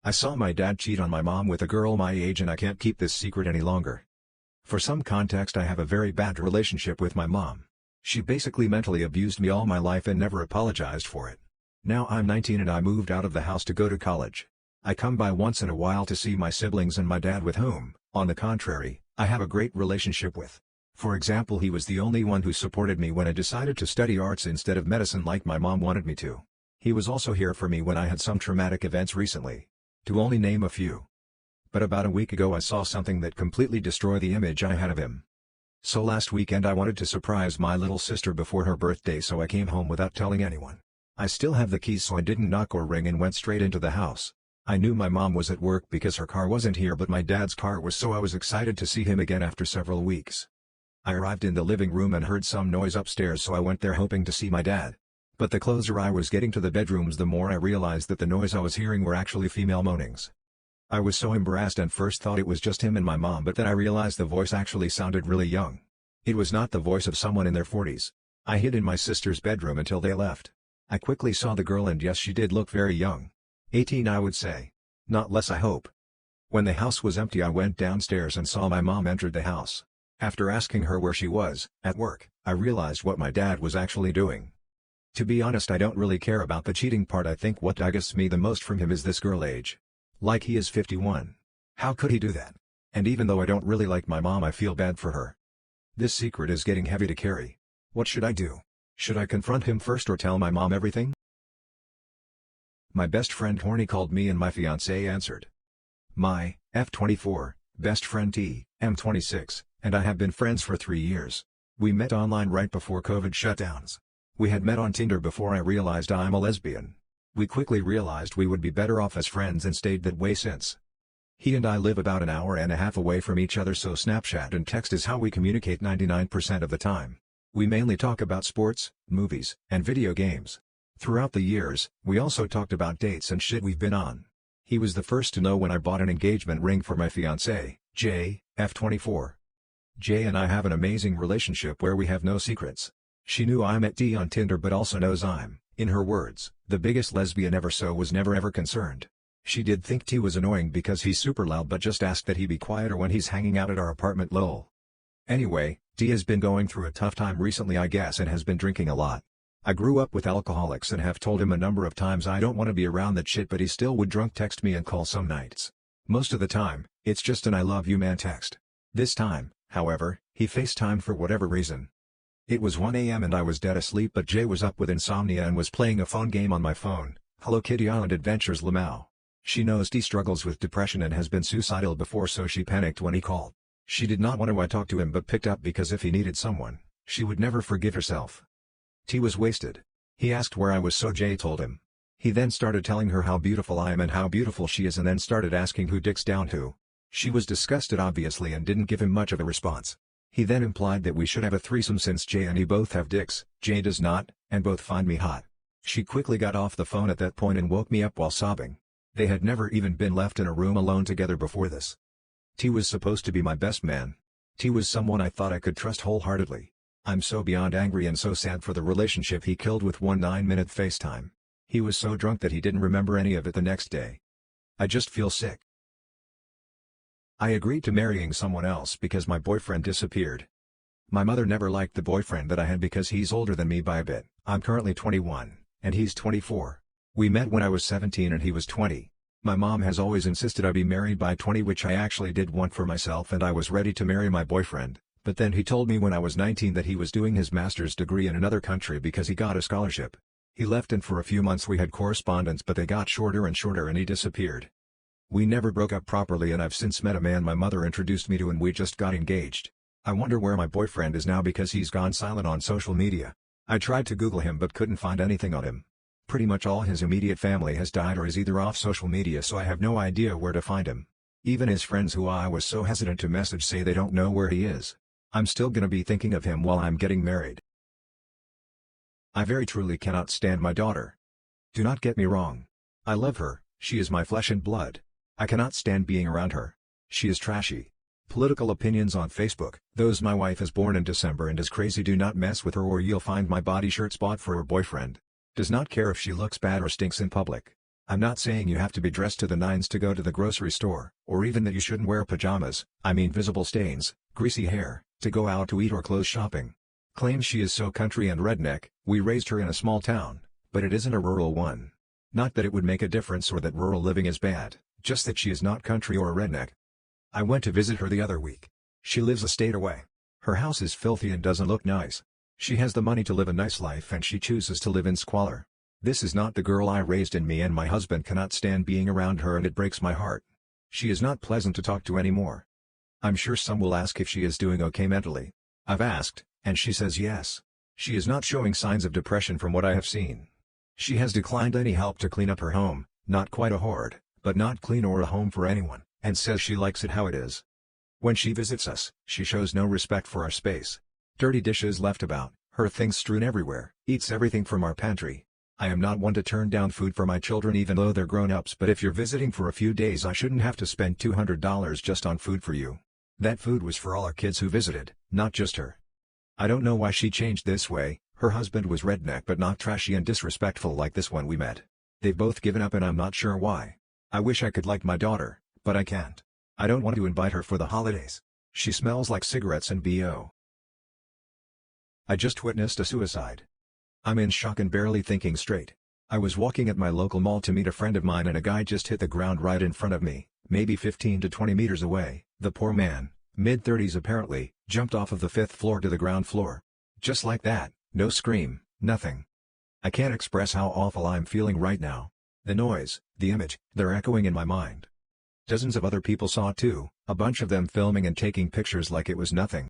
I saw my dad cheat on my mom with a girl my age and I can't keep this secret any longer. For some context, I have a very bad relationship with my mom. She basically mentally abused me all my life and never apologized for it. Now I'm 19 and I moved out of the house to go to college. I come by once in a while to see my siblings and my dad, with whom, on the contrary, I have a great relationship with. For example, he was the only one who supported me when I decided to study arts instead of medicine like my mom wanted me to. He was also here for me when I had some traumatic events recently. To only name a few. But about a week ago I saw something that completely destroyed the image I had of him. So last weekend I wanted to surprise my little sister before her birthday, so I came home without telling anyone. I still have the keys, so I didn't knock or ring and went straight into the house. I knew my mom was at work because her car wasn't here, but my dad's car was, so I was excited to see him again after several weeks. I arrived in the living room and heard some noise upstairs, so I went there hoping to see my dad. But the closer I was getting to the bedrooms, the more I realized that the noise I was hearing were actually female moanings. I was so embarrassed and first thought it was just him and my mom, but then I realized the voice actually sounded really young. It was not the voice of someone in their 40s. I hid in my sister's bedroom until they left. I quickly saw the girl and yes, she did look very young. 18, I would say. Not less, I hope. When the house was empty, I went downstairs and saw my mom entered the house. After asking her where she was, at work, I realized what my dad was actually doing. To be honest, I don't really care about the cheating part. I think what disgusts me the most from him is this girl age. Like, he is 51. How could he do that? And even though I don't really like my mom, I feel bad for her. This secret is getting heavy to carry. What should I do? Should I confront him first or tell my mom everything? My best friend Horny called me and my fiancé answered. My, F24, best friend T, M26, and I have been friends for 3 years. We met online right before COVID shutdowns. We had met on Tinder before I realized I'm a lesbian. We quickly realized we would be better off as friends and stayed that way since. He and I live about an hour and a half away from each other, so Snapchat and text is how we communicate 99% of the time. We mainly talk about sports, movies, and video games. Throughout the years, we also talked about dates and shit we've been on. He was the first to know when I bought an engagement ring for my fiancée, J, F24. Jay and I have an amazing relationship where we have no secrets. She knew I met D on Tinder but also knows I'm, in her words, the biggest lesbian ever, so was never ever concerned. She did think T was annoying because he's super loud but just asked that he be quieter when he's hanging out at our apartment, lol. Anyway, D has been going through a tough time recently, I guess, and has been drinking a lot. I grew up with alcoholics and have told him a number of times I don't want to be around that shit, but he still would drunk text me and call some nights. Most of the time, it's just an I love you man text. This time, however, he FaceTimed for whatever reason. It was 1 a.m. and I was dead asleep, but Jay was up with insomnia and was playing a phone game on my phone, Hello Kitty Island Adventures Lamau. She knows D struggles with depression and has been suicidal before, so she panicked when he called. She did not want to talk to him but picked up because if he needed someone, she would never forgive herself. T was wasted. He asked where I was, so Jay told him. He then started telling her how beautiful I am and how beautiful she is, and then started asking who dicks down to. She was disgusted obviously and didn't give him much of a response. He then implied that we should have a threesome since Jay and he both have dicks, Jay does not, and both find me hot. She quickly got off the phone at that point and woke me up while sobbing. They had never even been left in a room alone together before this. T was supposed to be my best man. T was someone I thought I could trust wholeheartedly. I'm so beyond angry and so sad for the relationship he killed with one 9-minute FaceTime. He was so drunk that he didn't remember any of it the next day. I just feel sick. I agreed to marrying someone else because my boyfriend disappeared. My mother never liked the boyfriend that I had because he's older than me by a bit. I'm currently 21, and he's 24. We met when I was 17 and he was 20. My mom has always insisted I be married by 20, which I actually did want for myself, and I was ready to marry my boyfriend, but then he told me when I was 19 that he was doing his master's degree in another country because he got a scholarship. He left and for a few months we had correspondence, but they got shorter and shorter and he disappeared. We never broke up properly and I've since met a man my mother introduced me to and we just got engaged. I wonder where my boyfriend is now because he's gone silent on social media. I tried to Google him but couldn't find anything on him. Pretty much all his immediate family has died or is either off social media, so I have no idea where to find him. Even his friends who I was so hesitant to message say they don't know where he is. I'm still gonna be thinking of him while I'm getting married. I very truly cannot stand my daughter. Do not get me wrong. I love her, she is my flesh and blood. I cannot stand being around her. She is trashy. Political opinions on Facebook, those my wife is born in December and is crazy, do not mess with her or you'll find my body shirt bought for her boyfriend. Does not care if she looks bad or stinks in public. I'm not saying you have to be dressed to the nines to go to the grocery store, or even that you shouldn't wear pajamas, I mean visible stains, greasy hair, to go out to eat or clothes shopping. Claims she is so country and redneck. We raised her in a small town, but it isn't a rural one. Not that it would make a difference or that rural living is bad, just that she is not country or a redneck. I went to visit her the other week. She lives a state away. Her house is filthy and doesn't look nice. She has the money to live a nice life and she chooses to live in squalor. This is not the girl I raised, and me and my husband cannot stand being around her, and it breaks my heart. She is not pleasant to talk to anymore. I'm sure some will ask if she is doing okay mentally. I've asked, and she says yes. She is not showing signs of depression from what I have seen. She has declined any help to clean up her home, not quite a hoard, but not clean or a home for anyone, and says she likes it how it is. When she visits us, she shows no respect for our space. Dirty dishes left about, her things strewn everywhere, eats everything from our pantry. I am not one to turn down food for my children even though they're grown-ups, but if you're visiting for a few days I shouldn't have to spend $200 just on food for you. That food was for all our kids who visited, not just her. I don't know why she changed this way. Her husband was redneck but not trashy and disrespectful like this one we met. They've both given up and I'm not sure why. I wish I could like my daughter, but I can't. I don't want to invite her for the holidays. She smells like cigarettes and BO. I just witnessed a suicide. I'm in shock and barely thinking straight. I was walking at my local mall to meet a friend of mine and a guy just hit the ground right in front of me, maybe 15 to 20 meters away. The poor man, mid-30s apparently, jumped off of the 5th floor to the ground floor. Just like that, no scream, nothing. I can't express how awful I'm feeling right now. The noise, the image, they're echoing in my mind. Dozens of other people saw it too, a bunch of them filming and taking pictures like it was nothing.